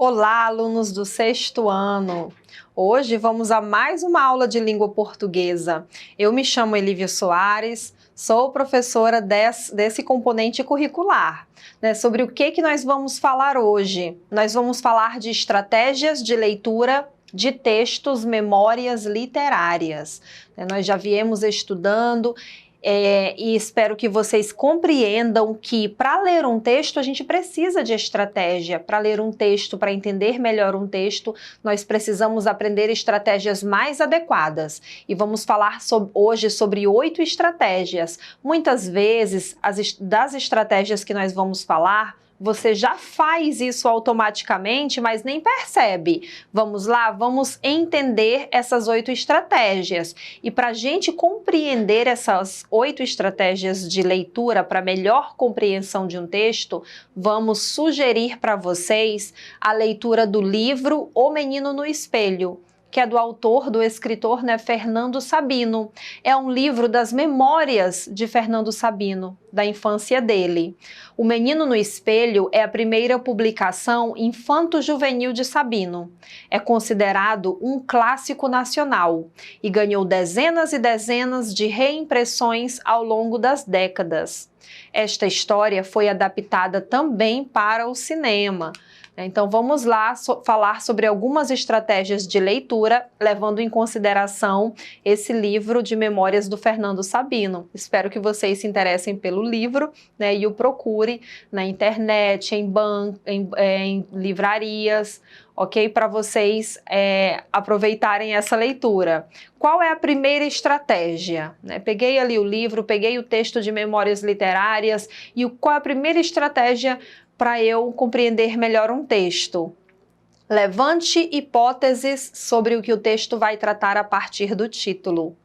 Olá, alunos do sexto ano! Hoje vamos a mais uma aula de língua portuguesa. Eu me chamo Elívia Soares, sou professora desse componente curricular. Sobre o que nós vamos falar hoje? Nós vamos falar de estratégias de leitura de textos, memórias literárias. Nós já viemos estudando e espero que vocês compreendam que para ler um texto a gente precisa de estratégia. Para ler um texto, para entender melhor um texto, nós precisamos aprender estratégias mais adequadas. E vamos falar hoje sobre 8 estratégias. Muitas vezes, das estratégias que nós vamos falar, você já faz isso automaticamente, mas nem percebe. Vamos lá, vamos entender essas 8 estratégias. E para a gente compreender essas 8 estratégias de leitura para melhor compreensão de um texto, vamos sugerir para vocês a leitura do livro O Menino no Espelho, que é do autor, do escritor, Fernando Sabino. É um livro das memórias de Fernando Sabino, da infância dele. O Menino no Espelho é a primeira publicação infanto-juvenil de Sabino. É considerado um clássico nacional e ganhou dezenas e dezenas de reimpressões ao longo das décadas. Esta história foi adaptada também para o cinema. Então vamos lá falar sobre algumas estratégias de leitura, levando em consideração esse livro de memórias do Fernando Sabino. Espero que vocês se interessem pelo livro, e o procure na internet, em livrarias, ok? Para vocês aproveitarem essa leitura. Qual é a primeira estratégia? Peguei ali o livro, peguei o texto de memórias literárias e qual é a primeira estratégia para eu compreender melhor um texto? Levante hipóteses sobre o que o texto vai tratar a partir do título.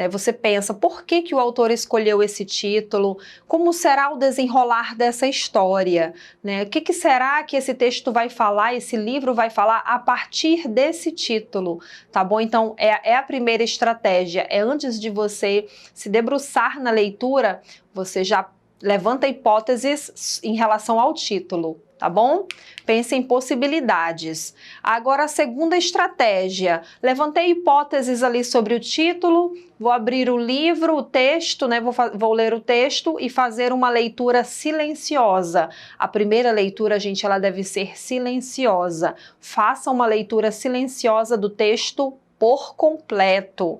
Você pensa, por que o autor escolheu esse título? Como será o desenrolar dessa história? O que será que esse texto vai falar, esse livro vai falar a partir desse título? Tá bom? Então, é a primeira estratégia. É antes de você se debruçar na leitura, você já levanta hipóteses em relação ao título, tá bom? Pense em possibilidades. Agora, a segunda estratégia. Levantei hipóteses ali sobre o título, vou abrir o livro, o texto, vou ler o texto e fazer uma leitura silenciosa. A primeira leitura, gente, ela deve ser silenciosa. Faça uma leitura silenciosa do texto por completo.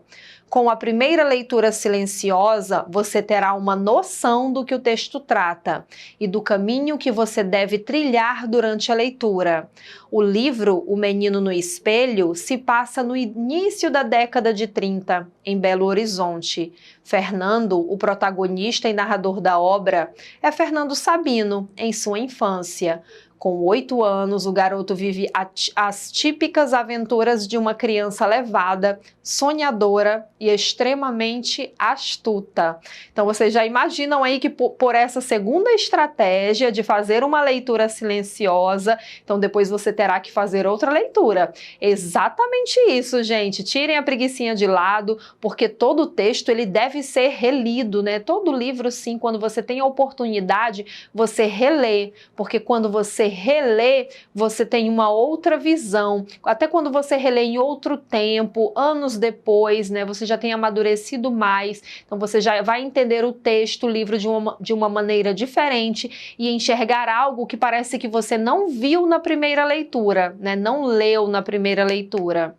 Com a primeira leitura silenciosa, você terá uma noção do que o texto trata e do caminho que você deve trilhar durante a leitura. O livro O Menino no Espelho se passa no início da década de 30, em Belo Horizonte. Fernando, o protagonista e narrador da obra, é Fernando Sabino, em sua infância. Com 8 anos, o garoto vive as típicas aventuras de uma criança levada, sonhadora e extremamente astuta. Então, vocês já imaginam aí que por essa segunda estratégia de fazer uma leitura silenciosa, então depois você terá que fazer outra leitura. Exatamente isso, gente. Tirem a preguicinha de lado, porque todo texto ele deve ser relido, Todo livro, sim, quando você tem a oportunidade, você relê, porque quando você relê, você tem uma outra visão. Até quando você relê em outro tempo, anos depois, você já tem amadurecido mais, então você já vai entender o texto, o livro de uma maneira diferente e enxergar algo que parece que você não viu na primeira leitura, não leu na primeira leitura.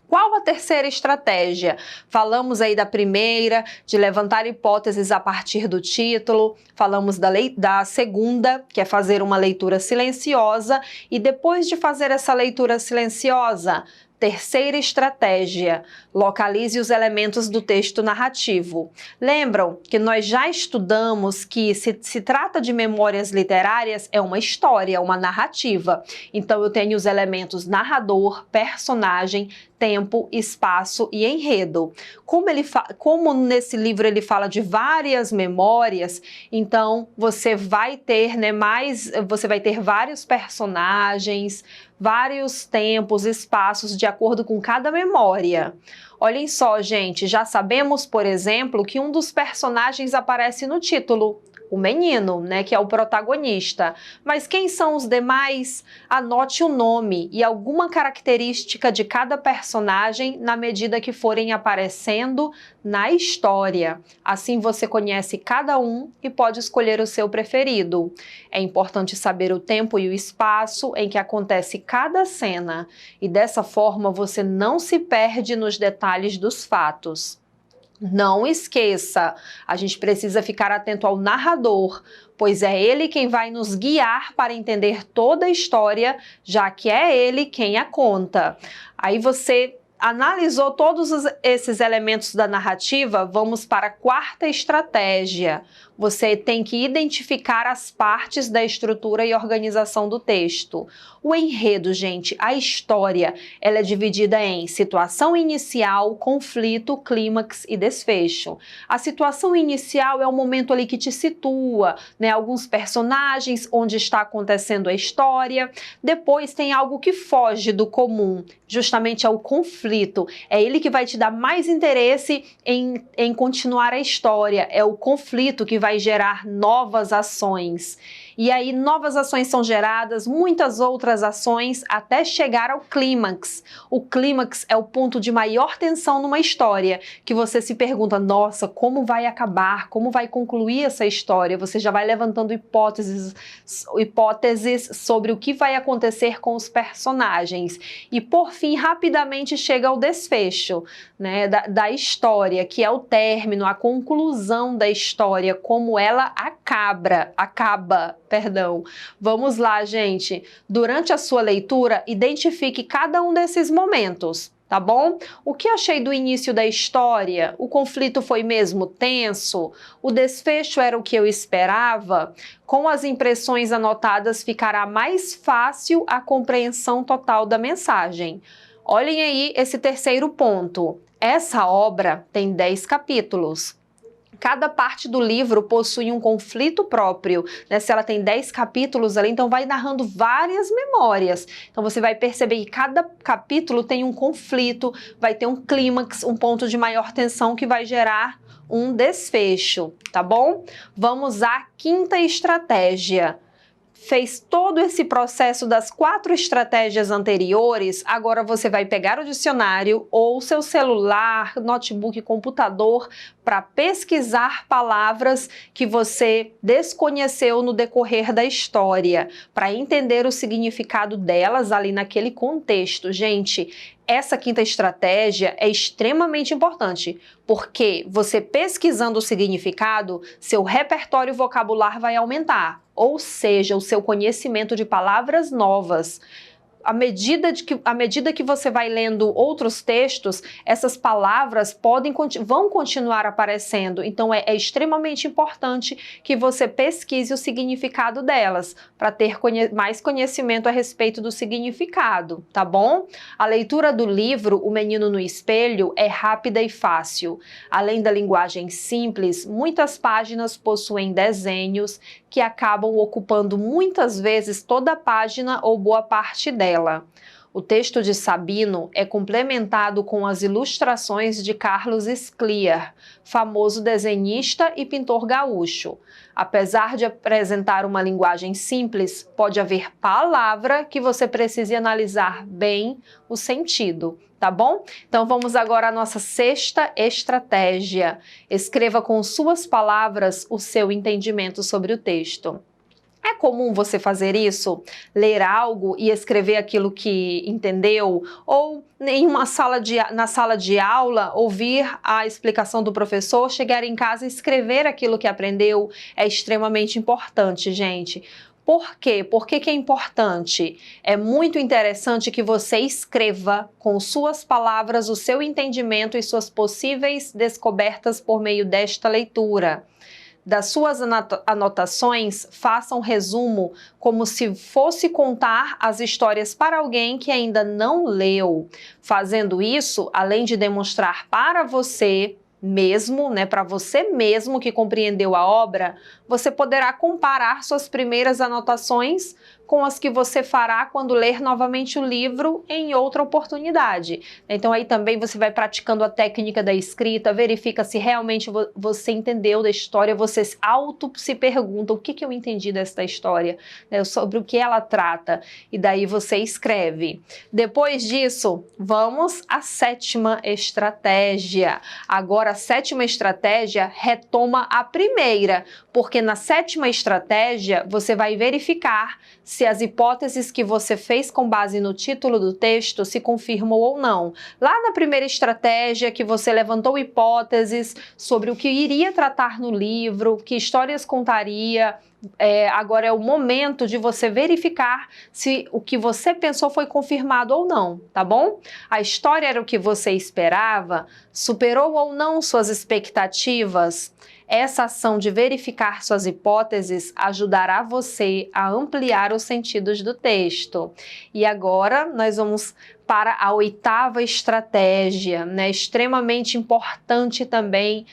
Qual a terceira estratégia? Falamos aí da primeira, de levantar hipóteses a partir do título, falamos da segunda, que é fazer uma leitura silenciosa, e depois de fazer essa leitura silenciosa, terceira estratégia, localize os elementos do texto narrativo. Lembram que nós já estudamos que se trata de memórias literárias, é uma história, uma narrativa. Então eu tenho os elementos personagem, tempo, espaço e enredo. Como nesse livro ele fala de várias memórias, então você vai ter, você vai ter vários personagens, vários tempos, espaços de acordo com cada memória. Olhem só, gente, já sabemos, por exemplo, que um dos personagens aparece no título, O menino, né, que é o protagonista. Mas quem são os demais? Anote o nome e alguma característica de cada personagem na medida que forem aparecendo na história. Assim você conhece cada um e pode escolher o seu preferido. É importante saber o tempo e o espaço em que acontece cada cena, e dessa forma você não se perde nos detalhes dos fatos. Não esqueça, a gente precisa ficar atento ao narrador, pois é ele quem vai nos guiar para entender toda a história, já que é ele quem a conta. Aí você analisou todos esses elementos da narrativa, vamos para a quarta estratégia. Você tem que identificar as partes da estrutura e organização do texto. O enredo, gente, a história, ela é dividida em situação inicial, conflito, clímax e desfecho. A situação inicial é o momento ali que te situa, né, alguns personagens, onde está acontecendo a história. Depois tem algo que foge do comum, justamente é o conflito. É ele que vai te dar mais interesse em continuar a história. É o conflito que vai gerar novas ações. E aí novas ações são geradas, muitas outras ações, até chegar ao clímax. O clímax é o ponto de maior tensão numa história, que você se pergunta, nossa, como vai acabar? Como vai concluir essa história? Você já vai levantando hipóteses sobre o que vai acontecer com os personagens. E por fim, rapidamente chega ao desfecho, né, da história, que é o término, a conclusão da história, como ela acaba. Vamos lá, gente. Durante a sua leitura, identifique cada um desses momentos, tá bom? O que achei do início da história? O conflito foi mesmo tenso? O desfecho era o que eu esperava? Com as impressões anotadas, ficará mais fácil a compreensão total da mensagem. Olhem aí esse terceiro ponto. Essa obra tem 10 capítulos. Cada parte do livro possui um conflito próprio, né? Se ela tem 10 capítulos ali, então vai narrando várias memórias. Então você vai perceber que cada capítulo tem um conflito, vai ter um clímax, um ponto de maior tensão que vai gerar um desfecho, tá bom? Vamos à quinta estratégia. Fez todo esse processo das 4 estratégias anteriores, agora você vai pegar o dicionário ou seu celular, notebook, computador para pesquisar palavras que você desconheceu no decorrer da história, para entender o significado delas ali naquele contexto. Gente, essa quinta estratégia é extremamente importante, porque você pesquisando o significado, seu repertório vocabular vai aumentar, ou seja, o seu conhecimento de palavras novas. À medida que você vai lendo outros textos, essas palavras vão continuar aparecendo. Então, é extremamente importante que você pesquise o significado delas, para ter mais conhecimento a respeito do significado, tá bom? A leitura do livro O Menino no Espelho é rápida e fácil. Além da linguagem simples, muitas páginas possuem desenhos que acabam ocupando muitas vezes toda a página ou boa parte dela. O texto de Sabino é complementado com as ilustrações de Carlos Scliar, famoso desenhista e pintor gaúcho. Apesar de apresentar uma linguagem simples, pode haver palavra que você precise analisar bem o sentido, tá bom? Então vamos agora à nossa sexta estratégia. Escreva com suas palavras o seu entendimento sobre o texto. É comum você fazer isso? Ler algo e escrever aquilo que entendeu? Ou na sala de aula, ouvir a explicação do professor, chegar em casa e escrever aquilo que aprendeu? É extremamente importante, gente. Por quê? Por que é importante? É muito interessante que você escreva com suas palavras o seu entendimento e suas possíveis descobertas por meio desta leitura. Das suas anotações, faça um resumo como se fosse contar as histórias para alguém que ainda não leu. Fazendo isso, além de demonstrar para você mesmo, né, para você mesmo que compreendeu a obra, você poderá comparar suas primeiras anotações com as que você fará quando ler novamente o livro em outra oportunidade. Então aí também você vai praticando a técnica da escrita, verifica se realmente você entendeu da história, você se pergunta o que eu entendi desta história, né, sobre o que ela trata, e daí você escreve. Depois disso, vamos à sétima estratégia. Agora a sétima estratégia retoma a primeira, porque na sétima estratégia você vai verificar se as hipóteses que você fez com base no título do texto se confirmam ou não. Lá na primeira estratégia que você levantou hipóteses sobre o que iria tratar no livro, que histórias contaria, agora é o momento de você verificar se o que você pensou foi confirmado ou não, tá bom? A história era o que você esperava? Superou ou não suas expectativas? Essa ação de verificar suas hipóteses ajudará você a ampliar os sentidos do texto. E agora nós vamos para a oitava estratégia, né? Extremamente importante também,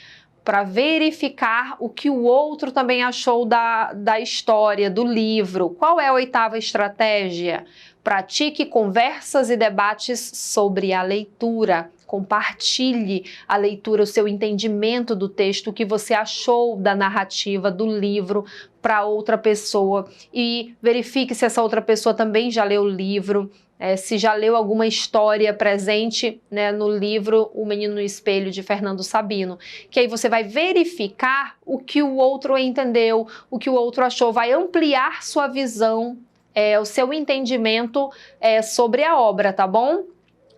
para verificar o que o outro também achou da história, do livro. Qual é a oitava estratégia? Pratique conversas e debates sobre a leitura. Compartilhe a leitura, o seu entendimento do texto, o que você achou da narrativa do livro para outra pessoa, e verifique se essa outra pessoa também já leu o livro. Se já leu alguma história presente, né, no livro O Menino no Espelho, de Fernando Sabino, que aí você vai verificar o que o outro entendeu, o que o outro achou, vai ampliar sua visão, o seu entendimento sobre a obra, tá bom?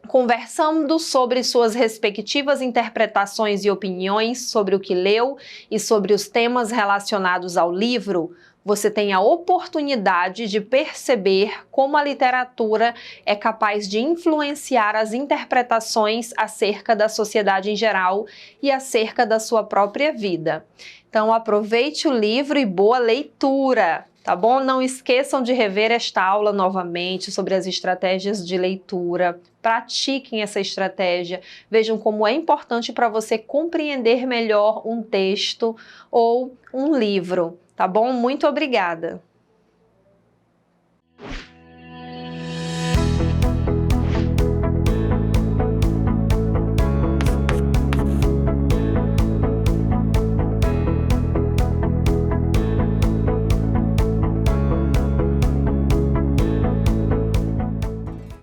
Conversando sobre suas respectivas interpretações e opiniões sobre o que leu e sobre os temas relacionados ao livro, você tem a oportunidade de perceber como a literatura é capaz de influenciar as interpretações acerca da sociedade em geral e acerca da sua própria vida. Então, aproveite o livro e boa leitura! Tá bom? Não esqueçam de rever esta aula novamente sobre as estratégias de leitura. Pratiquem essa estratégia. Vejam como é importante para você compreender melhor um texto ou um livro. Tá bom? Muito obrigada!